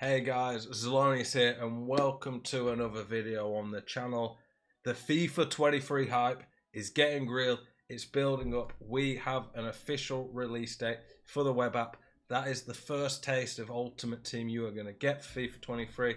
Hey guys, Zelonius here and welcome to another video on the channel. The FIFA 23 hype is getting real, it's building up. We have an official release date for the web app. That is the first taste of Ultimate Team you are going to get for FIFA 23.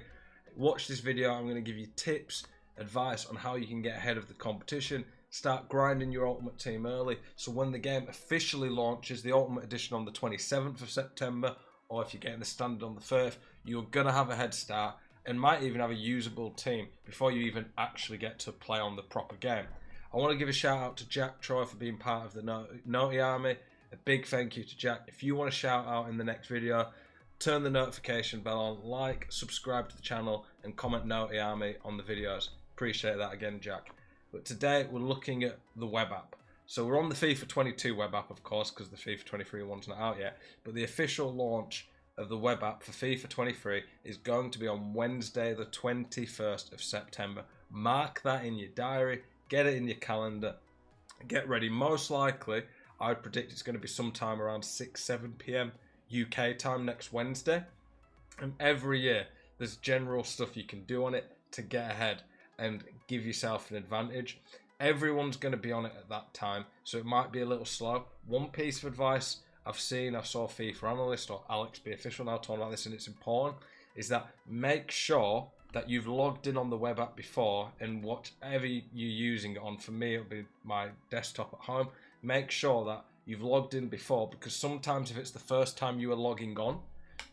Watch this video, I'm going to give you tips, advice on how you can get ahead of the competition. Start grinding your Ultimate Team early, so when the game officially launches, the Ultimate Edition on the 27th of September, or if you're getting the standard on the 1st, you're going to have a head start and might even have a usable team before you even actually get to play on the proper game. I want to give a shout out to Jack Troy for being part of the Naughty Army. A big thank you to Jack. If you want a shout out in the next video, turn the notification bell on, like, subscribe to the channel and comment Naughty Army on the videos. Appreciate that again, Jack. But today we're looking at the web app. So we're on the FIFA 22 web app, of course, because the FIFA 23 one's not out yet. But the official launch of the web app for FIFA 23 is going to be on Wednesday, the 21st of September. Mark that in your diary, get it in your calendar, get ready. Most likely, I would predict it's going to be sometime around 6-7 p.m. UK time next Wednesday. And every year, there's general stuff you can do on it to get ahead and give yourself an advantage. Everyone's going to be on it at that time, so it might be a little slow. One piece of advice I saw FIFA Analyst or Alex B Official now talking about this, and it's important, is that make sure that you've logged in on the web app before, and whatever you're using it on, for me it'll be my desktop at home, make sure that you've logged in before, because sometimes if it's the first time you are logging on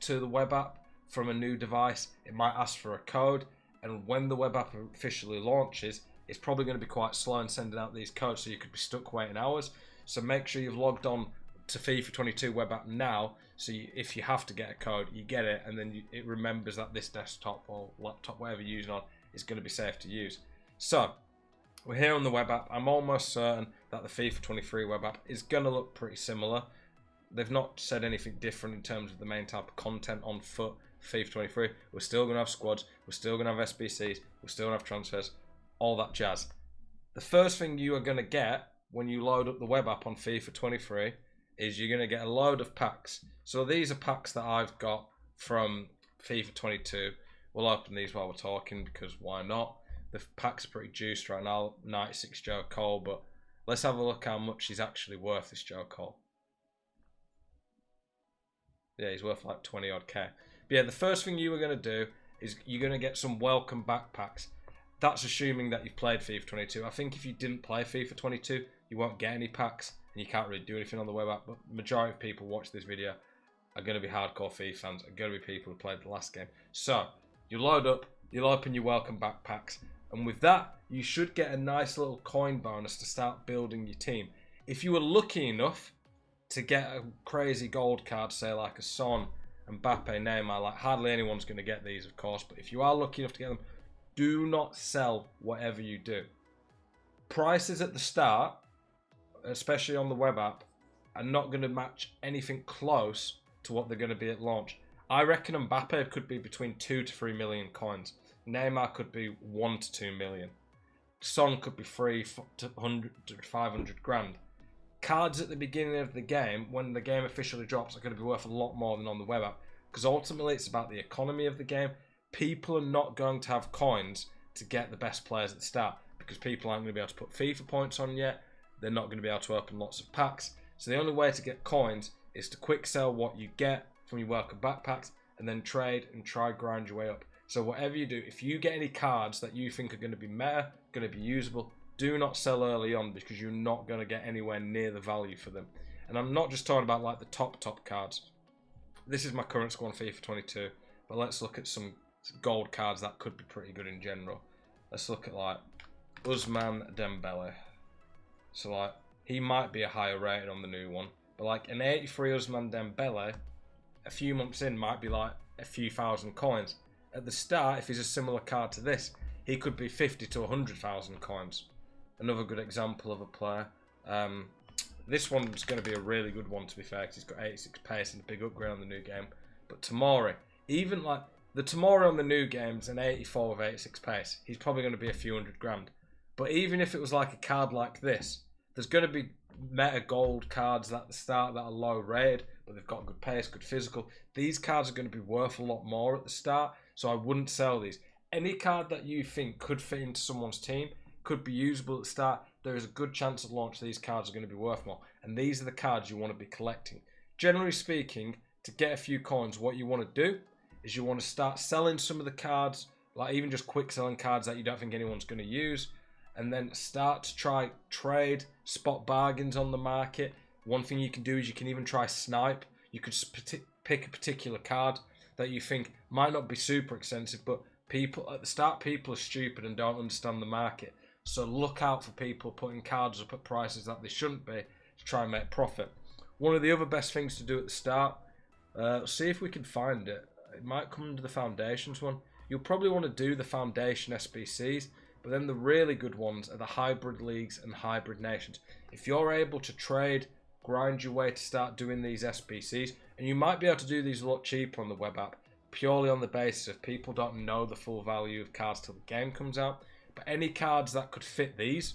to the web app from a new device, it might ask for a code, and when the web app officially launches, it's probably going to be quite slow in sending out these codes, so you could be stuck waiting hours. So make sure you've logged on to FIFA 22 web app now, so if you have to get a code, you get it, and then it remembers that this desktop or laptop, whatever you're using on, is going to be safe to use. So we're here on the web app. I'm almost certain that the FIFA 23 web app is going to look pretty similar. They've not said anything different in terms of the main type of content on foot for FIFA 23. We're still going to have squads, we're still going to have SBCs, we're still going to have transfers, all that jazz. The first thing you are going to get when you load up the web app on FIFA 23 is you're going to get a load of packs. So these are packs that I've got from FIFA 22. We'll open these while we're talking, because why not? The packs are pretty juiced right now. 96 Joe Cole, but let's have a look how much he's actually worth, this Joe Cole. Yeah, he's worth like 20 odd K. But yeah, the first thing you are going to do is you're going to get some welcome backpacks. That's assuming that you've played FIFA 22. I think if you didn't play FIFA 22, you won't get any packs, and you can't really do anything on the web app. But the majority of people watch this video are going to be hardcore FIFA fans, are going to be people who played the last game. So you load up, you'll open your welcome backpacks, and with that, you should get a nice little coin bonus to start building your team. If you were lucky enough to get a crazy gold card, say like a Son, Mbappe, Neymar, like hardly anyone's going to get these, of course, but if you are lucky enough to get them, do not sell whatever you do. Prices at the start, especially on the web app, are not going to match anything close to what they're going to be at launch. I reckon Mbappe could be between 2 to 3 million coins. Neymar could be 1 to 2 million. Son could be 3 to 500 grand. Cards at the beginning of the game, when the game officially drops, are going to be worth a lot more than on the web app, because ultimately it's about the economy of the game. People are not going to have coins to get the best players at the start, because people aren't going to be able to put FIFA points on yet. They're not going to be able to open lots of packs. So the only way to get coins is to quick sell what you get from your welcome backpacks, and then trade and try grind your way up. So whatever you do, if you get any cards that you think are going to be meta, going to be usable, do not sell early on, because you're not going to get anywhere near the value for them. And I'm not just talking about like the top cards. This is my current squad on FIFA 22, but let's look at some gold cards that could be pretty good in general. Let's look at like Ousmane Dembele. So like he might be a higher rated on the new one, but like an 83 Ousmane Dembele a few months in might be like a few thousand coins. At the start, if he's a similar card to this, he could be 50 to 100,000 coins. Another good example of a player. This one's going to be a really good one, to be fair, because he's got 86 pace and a big upgrade on the new game. But Tomori, even like the Tomori on the new game's an 84 with 86 pace. He's probably going to be a few hundred grand. But even if it was like a card like this, there's going to be meta gold cards at the start that are low rated, but they've got good pace, good physical. These cards are going to be worth a lot more at the start, so I wouldn't sell these. Any card that you think could fit into someone's team, could be usable at the start, there is a good chance at launch these cards are going to be worth more. And these are the cards you want to be collecting. Generally speaking, to get a few coins, what you want to do is you want to start selling some of the cards, like even just quick selling cards that you don't think anyone's going to use, and then start to try trade, spot bargains on the market. One thing you can do is you can even try snipe. You could pick a particular card that you think might not be super expensive, but people at the start, people are stupid and don't understand the market. So look out for people putting cards up at prices that they shouldn't be to try and make profit. One of the other best things to do at the start, see if we can find it. It might come under the foundations one. You'll probably want to do the foundation SBCs, but then the really good ones are the hybrid leagues and hybrid nations. If you're able to trade, grind your way to start doing these SBCs, and you might be able to do these a lot cheaper on the web app, purely on the basis of people don't know the full value of cards till the game comes out. But any cards that could fit these,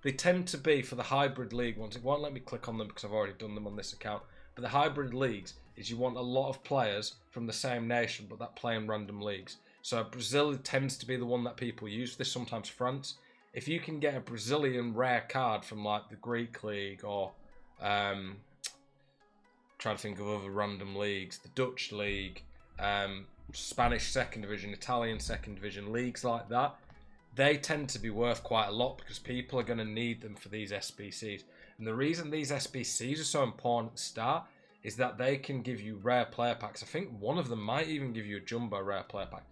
they tend to be for the hybrid league ones. It won't let me click on them because I've already done them on this account. But the hybrid leagues is you want a lot of players from the same nation, but that play in random leagues. So Brazil tends to be the one that people use for this, sometimes France. If you can get a Brazilian rare card from like the Greek league or trying to think of other random leagues, the Dutch league, Spanish second division, Italian second division, leagues like that, they tend to be worth quite a lot because people are going to need them for these SBCs. And the reason these SBCs are so important at the start is that they can give you rare player packs. I think one of them might even give you a jumbo rare player pack.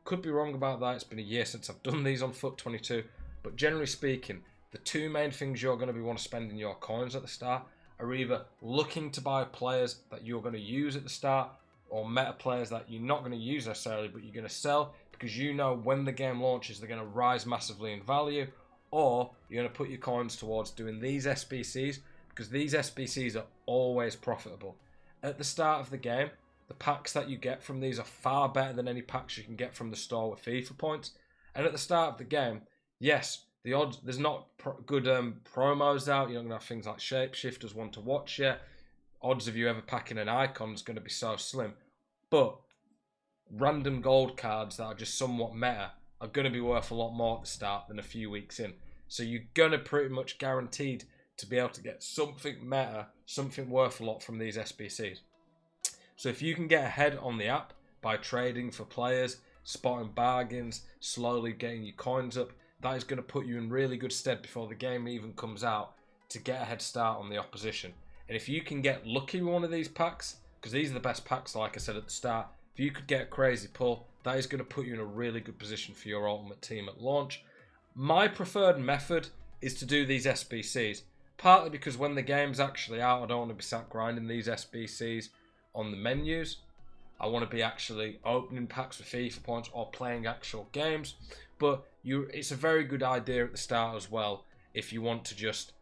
Could be wrong about that. It's been a year since I've done these on Foot 22. But generally speaking, the two main things you're going to want to spend in your coins at the start are either looking to buy players that you're going to use at the start, or meta players that you're not going to use necessarily, but you're going to sell because you know when the game launches they're going to rise massively in value, or you're going to put your coins towards doing these SBCs because these SBCs are always profitable. At the start of the game, the packs that you get from these are far better than any packs you can get from the store with FIFA points. And at the start of the game, yes, the odds, there's not good promos out. You're not going to have things like shapeshifters one to watch yet. Odds of you ever packing an icon is going to be so slim. But random gold cards that are just somewhat meta are going to be worth a lot more at the start than a few weeks in. So you're going to pretty much guaranteed to be able to get something meta, something worth a lot from these SBCs. So if you can get ahead on the app by trading for players, spotting bargains, slowly getting your coins up, that is going to put you in really good stead before the game even comes out to get a head start on the opposition. And if you can get lucky with one of these packs, because these are the best packs like I said at the start, if you could get a crazy pull, that is going to put you in a really good position for your ultimate team at launch. My preferred method is to do these SBCs, partly because when the game's actually out, I don't want to be sat grinding these SBCs on the menus. I want to be actually opening packs with FIFA points or playing actual games. But it's a very good idea at the start as well if you want to just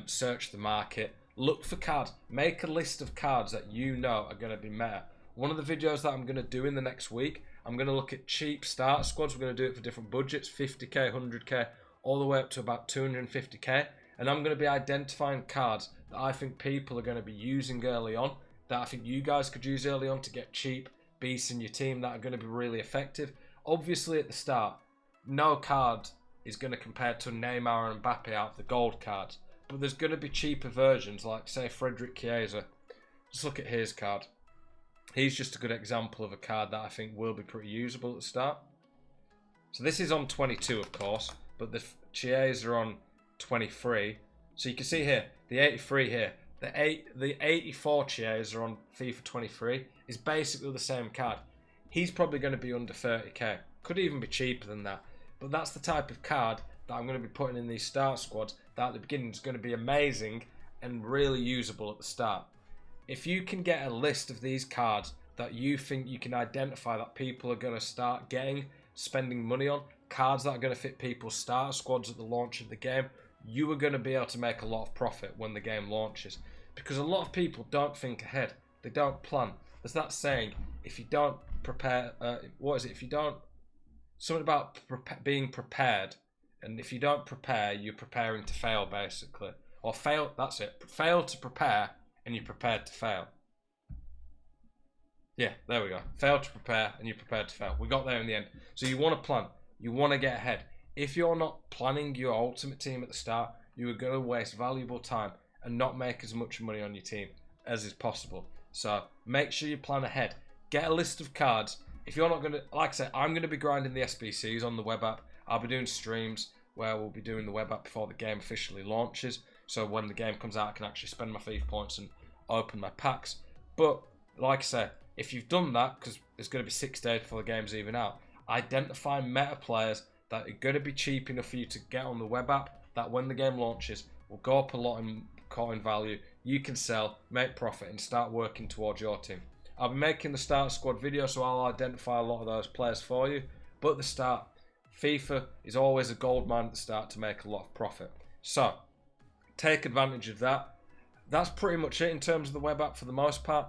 search the market, look for cards, make a list of cards that you know are going to be meta. One of the videos that I'm going to do in the next week, I'm going to look at cheap starter squads. We're going to do it for different budgets, 50k, 100k, all the way up to about 250k. And I'm going to be identifying cards that I think people are going to be using early on, that I think you guys could use early on to get cheap beasts in your team that are going to be really effective. Obviously at the start, no card is going to compare to Neymar and Mbappe out of the gold cards. But there's going to be cheaper versions, like say Frederick Chiesa. Just look at his card. He's just a good example of a card that I think will be pretty usable at the start. So this is on 22, of course, but the Chiesa are on 23. So you can see here, the 83 here, the 84 Chiesa on FIFA 23 is basically the same card. He's probably going to be under 30k. Could even be cheaper than that. But that's the type of card that I'm going to be putting in these start squads that at the beginning is going to be amazing and really usable at the start. If you can get a list of these cards that you think you can identify that people are going to start spending money on, cards that are going to fit people's starter squads at the launch of the game, you are going to be able to make a lot of profit when the game launches. Because a lot of people don't think ahead. They don't plan. There's that saying, if you don't prepare, if you don't, something about being prepared. And if you don't prepare, you're preparing to fail, basically. Or fail, that's it. Fail to prepare, and you're prepared to fail. Yeah, there we go. Fail to prepare and you're prepared to fail. We got there in the end. So you want to plan. You want to get ahead. If you're not planning your ultimate team at the start, you are going to waste valuable time and not make as much money on your team as is possible. So make sure you plan ahead. Get a list of cards. If you're not going to, like I said, I'm going to be grinding the SBCs on the web app. I'll be doing streams where we'll be doing the web app before the game officially launches. So when the game comes out, I can actually spend my FIFA points and open my packs. But like I said, if you've done that, because it's going to be 6 days before the game's even out, identify meta players that are going to be cheap enough for you to get on the web app, that when the game launches will go up a lot in coin value. You can sell, make profit, and start working towards your team. I'll be making the start squad video, so I'll identify a lot of those players for you. But at the start, FIFA is always a gold mine at the start to make a lot of profit. So take advantage of that. That's pretty much it in terms of the web app for the most part.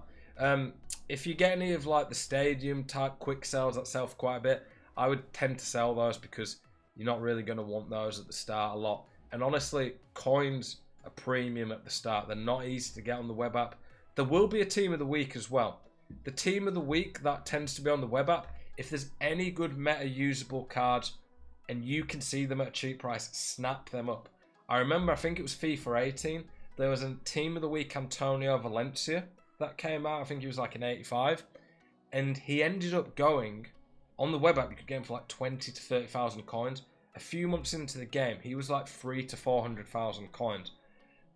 If you get any of like the stadium type quick sells that sell for quite a bit, I would tend to sell those because you're not really going to want those at the start a lot. And honestly, coins are premium at the start. They're not easy to get on the web app. There will be a team of the week as well. The team of the week that tends to be on the web app, if there's any good meta usable cards and you can see them at a cheap price, snap them up. I remember, I think it was FIFA 18, there was a team of the week, Antonio Valencia, that came out. I think he was like an 85, and he ended up going on the web app. You could get him for like 20 to 30,000 coins. A few months into the game, he was like 300 to 400,000 coins.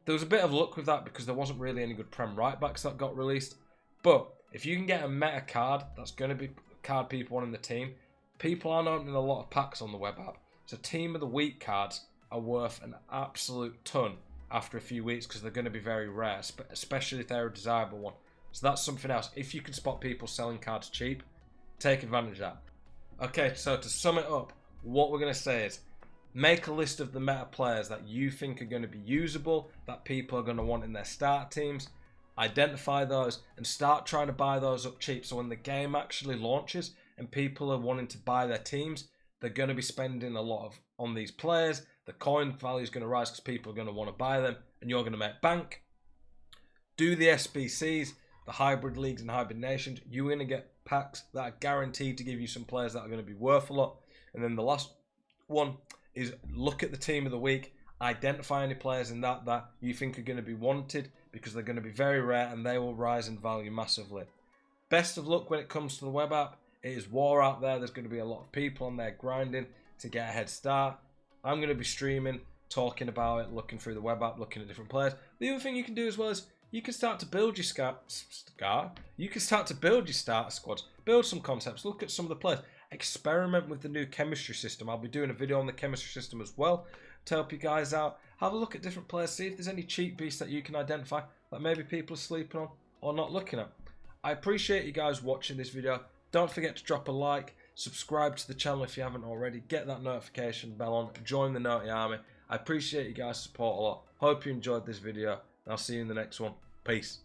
There was a bit of luck with that because there wasn't really any good Prem right backs that got released. But if you can get a meta card that's going to be a card people want in the team, people aren't opening a lot of packs on the web app. So team of the week cards are worth an absolute ton after a few weeks because they're going to be very rare, especially if they're a desirable one. So that's something else. If you can spot people selling cards cheap, take advantage of that. Okay, so to sum it up, what we're going to say is make a list of the meta players that you think are going to be usable, that people are going to want in their start teams. Identify those and start trying to buy those up cheap. So when the game actually launches and people are wanting to buy their teams, they're going to be spending a lot on these players. The coin value is going to rise because people are going to want to buy them and you're going to make bank. Do the SBCs, the hybrid leagues and hybrid nations. You're going to get packs that are guaranteed to give you some players that are going to be worth a lot. And then the last one is look at the team of the week. Identify any players in that you think are going to be wanted because they're going to be very rare and they will rise in value massively. Best of luck when it comes to the web app. It is war out there. There's going to be a lot of people on there grinding to get a head start. I'm going to be streaming, talking about it, looking through the web app, looking at different players. The other thing you can do as well is you can start to build your starter squads, build some concepts, look at some of the players, experiment with the new chemistry system. I'll be doing a video on the chemistry system as well to help you guys out. Have a look at different players, see if there's any cheap beasts that you can identify that maybe people are sleeping on or not looking at. I appreciate you guys watching this video. Don't forget to drop a like, subscribe to the channel if you haven't already, get that notification bell on, join the Naughty Army. I appreciate you guys' support a lot. Hope you enjoyed this video, and I'll see you in the next one. Peace.